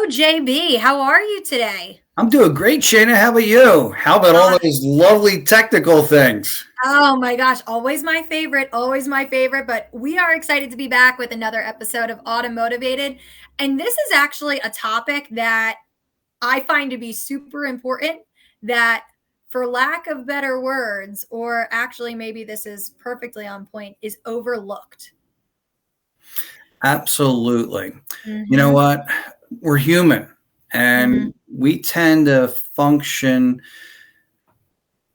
JB. How are you today? I'm doing great, Shayna. How about you? How about all Uh, those lovely technical things? oh my gosh, always my favorite, always my favorite. But we are excited to be back with another episode of AUTOMOTIVATED. And this is actually a topic that I find to be super important that, for lack of better words, or actually maybe this is perfectly on point, is overlooked. Absolutely. You know Mm-hmm. what? We're human Mm-hmm. and we tend to function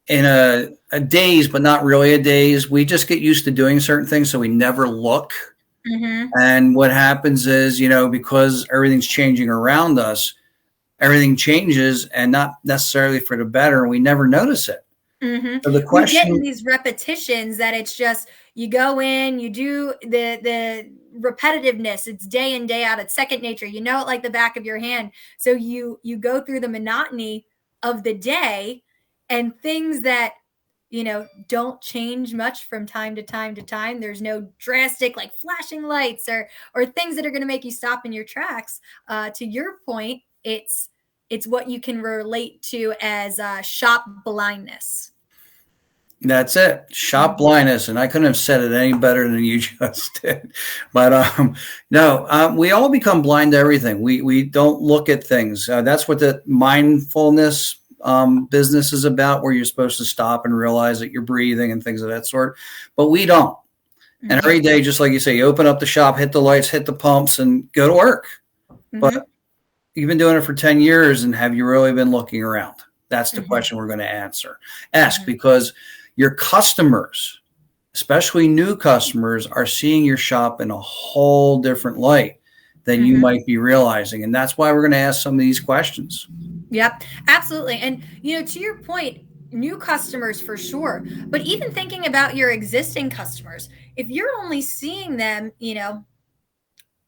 in a daze, but not really a daze. We just get used to doing certain things, so we never look. Mm-hmm. And what happens is, because everything's changing around us, everything changes and not necessarily for the better. And we never notice it. Mm-hmm. So the We get in question, these repetitions that it's just you go in, you do the repetitiveness. It's day in, day out. It's second nature. You know it like the back of your hand. So you go through the monotony of the day, and things that don't change much from time to time to time. There's no drastic like flashing lights or things that are going to make you stop in your tracks. To your point, it's what you can relate to as shop blindness. that's it. Shop Mhm. blindness, and I couldn't have said it any better than you just did. But no, we all become blind to everything. We don't look at things. That's what the mindfulness business is about, where you're supposed to stop and realize that you're breathing and things of that sort. But we don't. And Mhm. every day, just like you say, you open up the shop, hit the lights, hit the pumps, and go to work. Mhm. But you've been doing it for 10 years, and have you really been looking around? That's the Mhm. question we're going to ask, Mhm. because your customers, especially new customers, are seeing your shop in a whole different light than you Mhm. might be realizing. And that's why we're going to ask some of these questions. Yep, absolutely. And to your point, new customers for sure. But even thinking about your existing customers, if you're only seeing them,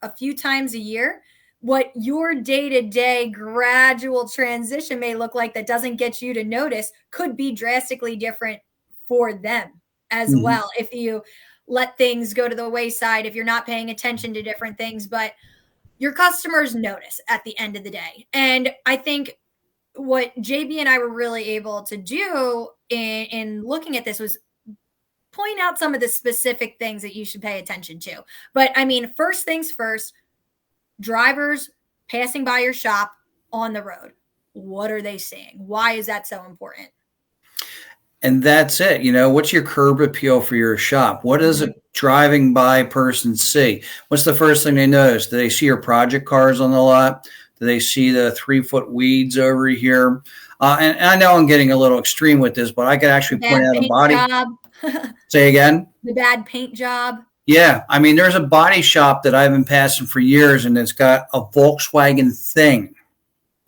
a few times a year, what your day-to-day gradual transition may look like that doesn't get you to notice could be drastically different for them as Mhm. well if you let things go to the wayside, if you're not paying attention to different things. But your customers notice at the end of the day. And I think what JB and I were really able to do in looking at this was point out some of the specific things that you should pay attention to. But I mean, first things first, drivers passing by your shop on the road. What are they seeing? Why is that so important? And that's it. What's your curb appeal for your shop? What does a Mhm. driving by person see? What's the first thing they notice? Do they see your project cars on the lot? Do they see the 3 foot weeds over here? And I know I'm getting a little extreme with this, but I could The actually point bad out a paint body. job. Say again. The bad paint job. Yeah, I mean, there's a body shop that I've been passing for years, and it's got a Volkswagen thing,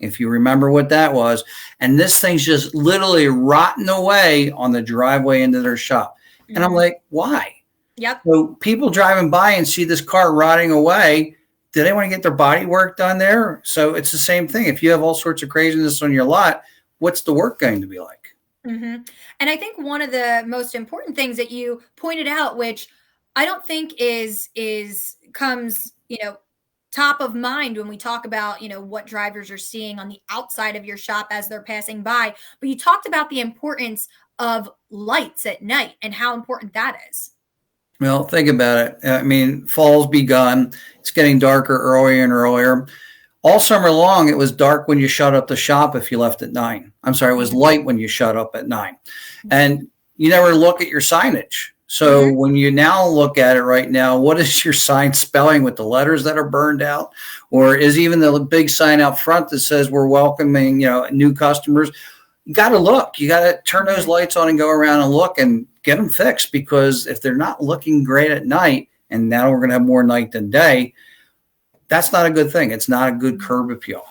if you remember what that was. And this thing's just literally rotting away on the driveway into their shop. And I'm Hmm. like, why? Yep. So people driving by and see this car rotting away. Do they want to get their body work done there? So it's the same thing. If you have all sorts of craziness on your lot, what's the work going to be like? Hmm. And I think one of the most important things that you pointed out, which I don't think is comes top of mind when we talk about what drivers are seeing on the outside of your shop as they're passing by, but you talked about the importance of lights at night and how important that is. Well, think about it. I mean, fall's begun. It's getting darker earlier and earlier. All summer long, it was dark when you shut up the shop if you left at 9. I'm sorry, it was Hmm. light when you shut up at 9. And you never look at your signage. So Hmm. when you now look at it right now, what is your sign spelling with the letters that are burned out? Or is even the big sign out front that says we're welcoming, new customers? You got to look. You got to turn those Hmm. lights on and go around and look and get them fixed, because if they're not looking great at night, and now we're going to have more night than day, that's not a good thing. It's not a good curb appeal.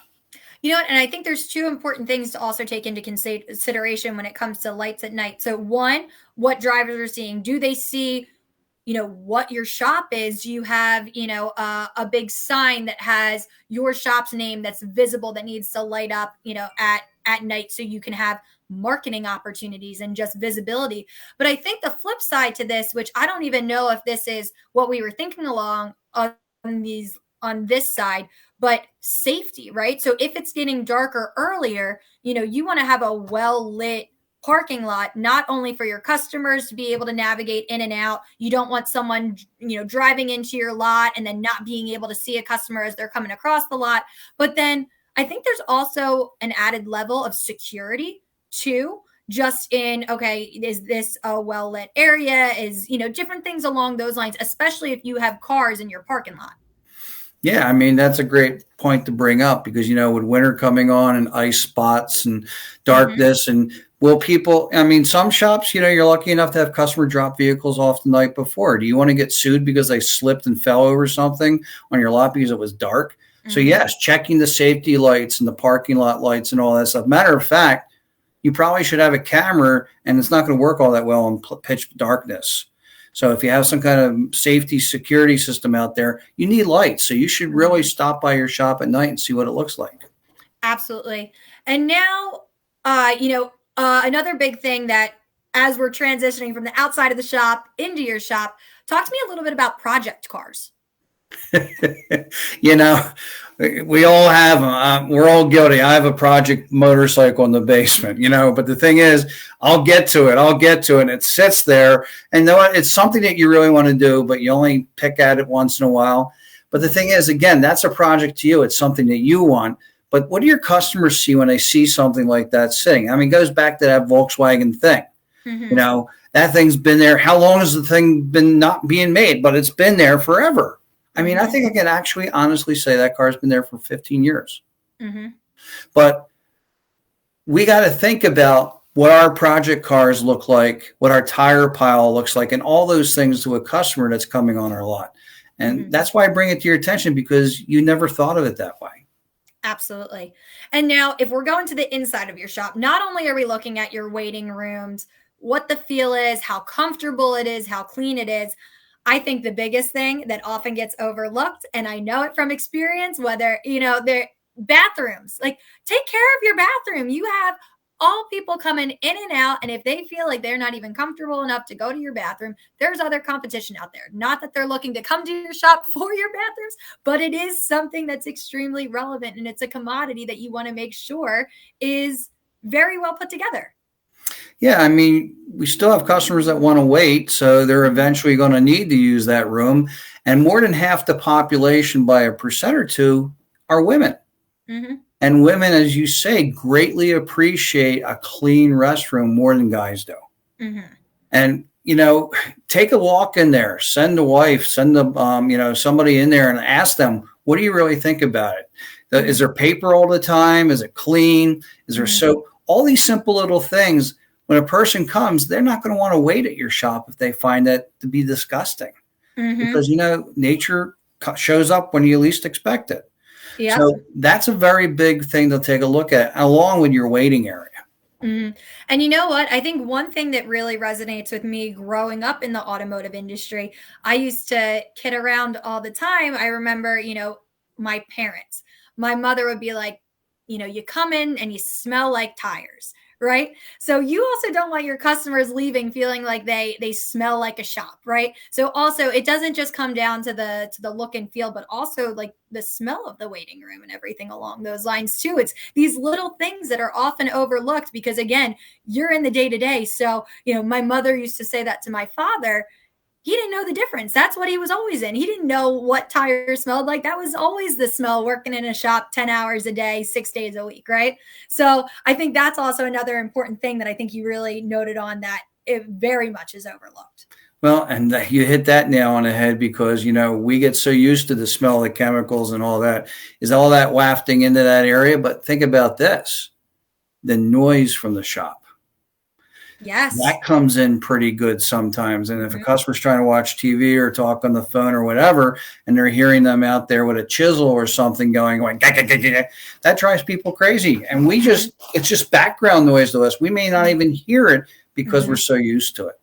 And I think there's two important things to also take into consideration when it comes to lights at night. So, one, what drivers are seeing. Do they see, what your shop is? Do you have, a big sign that has your shop's name that's visible that needs to light up, at night so you can have marketing opportunities and just visibility. But I think the flip side to this, which I don't even know if this is what we were thinking along on this side, but safety, right? So if it's getting darker earlier, you want to have a well lit parking lot, not only for your customers to be able to navigate in and out. You don't want someone, driving into your lot and then not being able to see a customer as they're coming across the lot. But then I think there's also an added level of security too, just in, okay, is this a well lit area? Is, different things along those lines, especially if you have cars in your parking lot. Yeah, I mean, that's a great point to bring up because, with winter coming on and ice spots and darkness and will people, I mean, some shops, you're lucky enough to have customer drop vehicles off the night before. Do you want to get sued because they slipped and fell over something on your lot because it was dark? So yes, checking the safety lights and the parking lot lights and all that stuff. Matter of fact, you probably should have a camera, and it's not going to work all that well in pitch darkness. So if you have some kind of safety security system out there, you need lights. So you should really stop by your shop at night and see what it looks like. Absolutely. And now, another big thing that as we're transitioning from the outside of the shop into your shop, talk to me a little bit about project cars. We all have them. We're all guilty. I have a project motorcycle in the basement, but the thing is, I'll get to it. And it sits there. And though it's something that you really want to do, but you only pick at it once in a while. But the thing is, again, that's a project to you. It's something that you want. But what do your customers see when they see something like that sitting? I mean, it goes back to that Volkswagen thing. That thing's been there. How long has the thing been not being made? But it's been there forever. I mean, I think I can actually honestly say that car's been there for 15 years. But we got to think about what our project cars look like, what our tire pile looks like, and all those things to a customer that's coming on our lot. And that's why I bring it to your attention, because you never thought of it that way. Absolutely. And now if we're going to the inside of your shop, not only are we looking at your waiting rooms, what the feel is, how comfortable it is, how clean it is, I think the biggest thing that often gets overlooked, and I know it from experience, whether, they're bathrooms, like take care of your bathroom. You have all people coming in and out. And if they feel like they're not even comfortable enough to go to your bathroom, there's other competition out there. Not that they're looking to come to your shop for your bathrooms, but it is something that's extremely relevant. And it's a commodity that you want to make sure is very well put together. Yeah, I mean, we still have customers that want to wait, so they're eventually going to need to use that room. And more than half the population, by a percent or two, are women. And women, as you say, greatly appreciate a clean restroom more than guys do. And, take a walk in there, send a wife, send somebody in there and ask them, what do you really think about it? Is there paper all the time? Is it clean? Is there soap? All these simple little things. When a person comes, they're not going to want to wait at your shop if they find that to be disgusting. Because, nature shows up when you least expect it. So that's a very big thing to take a look at, along with your waiting area. And you know what? I think one thing that really resonates with me growing up in the automotive industry, I used to kid around all the time. I remember, my parents, my mother would be like, you come in and you smell like tires. Right. So you also don't want your customers leaving feeling like they smell like a shop. Right. So also it doesn't just come down to the look and feel, but also like the smell of the waiting room and everything along those lines too. It's these little things that are often overlooked because, again, you're in the day to day. So, my mother used to say that to my father. He didn't know the difference. That's what he was always in. He didn't know what tires smelled like. That was always the smell working in a shop 10 hours a day, 6 days a week, right? So I think that's also another important thing that I think you really noted on, that it very much is overlooked. Well, and you hit that nail on the head because, we get so used to the smell of the chemicals and all that. Is all that wafting into that area? But think about this, the noise from the shop. Yes. That comes in pretty good sometimes. And if a customer's trying to watch TV or talk on the phone or whatever, and they're hearing them out there with a chisel or something going, that drives people crazy. And it's just background noise to us. We may not even hear it because we're so used to it.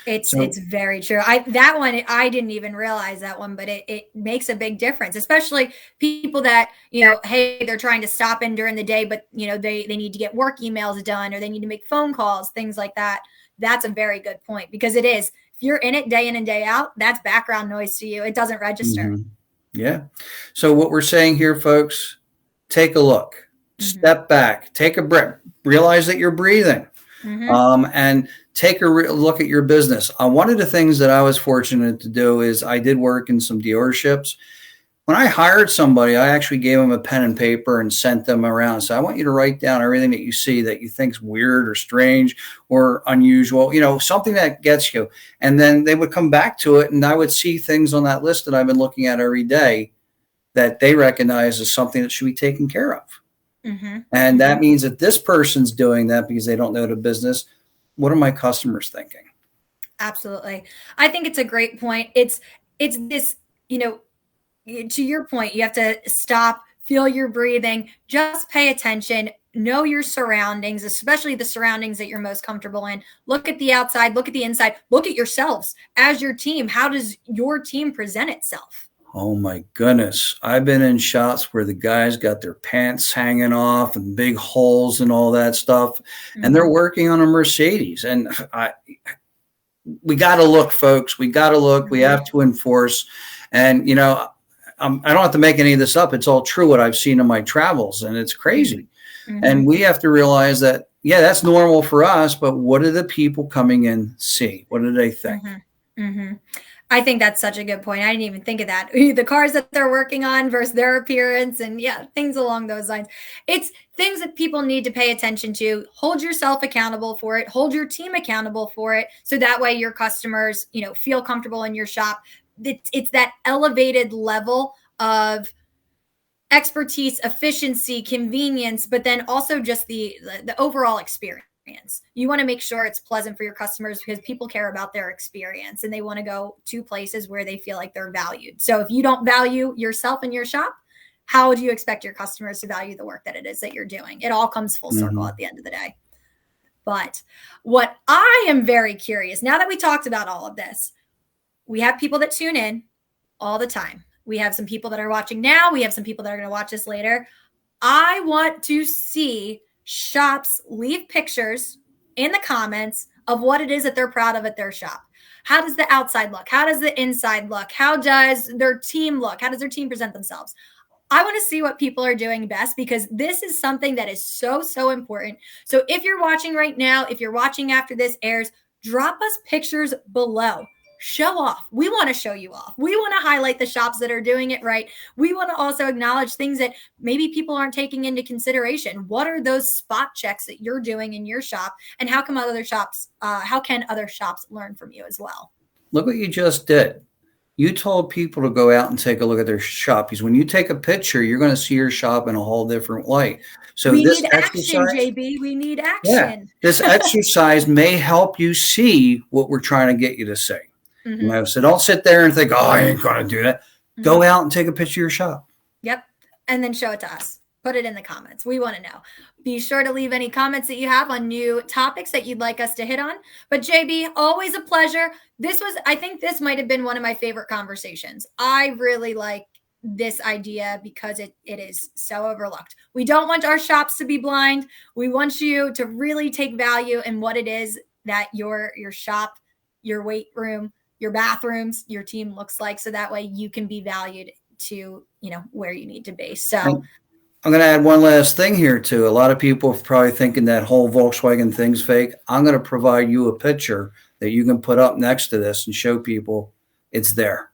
It's very true. That one, I didn't even realize that one, but it makes a big difference, especially people that, hey, they're trying to stop in during the day, but they need to get work emails done, or they need to make phone calls, things like that. That's a very good point, because it is, if you're in it day in and day out, that's background noise to you. It doesn't register. Yeah. So what we're saying here, folks, take a look, step back, take a breath, realize that you're breathing, and take a look at your business. One of the things that I was fortunate to do is I did work in some dealerships. When I hired somebody, I actually gave them a pen and paper and sent them around. So I want you to write down everything that you see that you think's weird or strange or unusual, something that gets you. And then they would come back to it, and I would see things on that list that I've been looking at every day that they recognize as something that should be taken care of. And that means that this person's doing that because they don't know the business. What are my customers thinking? Absolutely. I think it's a great point. It's this, to your point, you have to stop, feel your breathing, just pay attention, know your surroundings, especially the surroundings that you're most comfortable in. Look at the outside, look at the inside, look at yourselves as your team. How does your team present itself? Oh my goodness. I've been in shops where the guys got their pants hanging off and big holes and all that stuff. And they're working on a Mercedes. And we got to look, folks. We got to look. We have to enforce. And, I don't have to make any of this up. It's all true what I've seen in my travels, and it's crazy. And we have to realize that, yeah, that's normal for us, but what do the people coming in see? What do they think? I think that's such a good point. I didn't even think of that. The cars that they're working on versus their appearance and things along those lines. It's things that people need to pay attention to. Hold yourself accountable for it. Hold your team accountable for it. So that way your customers, feel comfortable in your shop. It's that elevated level of expertise, efficiency, convenience, but then also just the overall experience. You want to make sure it's pleasant for your customers because people care about their experience and they want to go to places where they feel like they're valued. So if you don't value yourself in your shop, how do you expect your customers to value the work that it is that you're doing? It all comes full circle at the end of the day. But what I am very curious, now that we talked about all of this, we have people that tune in all the time. We have some people that are watching now. We have some people that are going to watch this later. I want to see shops leave pictures in the comments of what it is that they're proud of at their shop. How does the outside look? How does the inside look? How does their team look? How does their team present themselves? I want to see what people are doing best because this is something that is so, so important. So if you're watching right now, if you're watching after this airs, drop us pictures below. Show off. We want to show you off. We want to highlight the shops that are doing it right. We want to also acknowledge things that maybe people aren't taking into consideration. What are those spot checks that you're doing in your shop, and how can other shops learn from you as well? Look what you just did. You told people to go out and take a look at their shop because when you take a picture, you're going to see your shop in a whole different light. So we need action, JB. We need action. Yeah, this exercise may help you see what we're trying to get you to say. So don't sit there and think, I ain't going to do that. Go out and take a picture of your shop. Yep. And then show it to us. Put it in the comments. We want to know. Be sure to leave any comments that you have on new topics that you'd like us to hit on. But JB, always a pleasure. I think this might have been one of my favorite conversations. I really like this idea because it is so overlooked. We don't want our shops to be blind. We want you to really take value in what it is that your shop, your weight room, your bathrooms, your team looks like. So that way you can be valued to, where you need to be. So I'm going to add one last thing here too. A lot of people are probably thinking that whole Volkswagen thing's fake. I'm going to provide you a picture that you can put up next to this and show people it's there.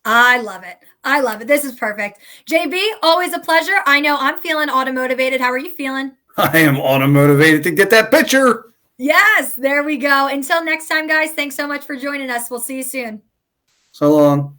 I love it. I love it. This is perfect. JB, always a pleasure. I know I'm feeling automotivated. How are you feeling? I am automotivated to get that picture. Yes, there we go. Until next time, guys, thanks so much for joining us. We'll see you soon. So long.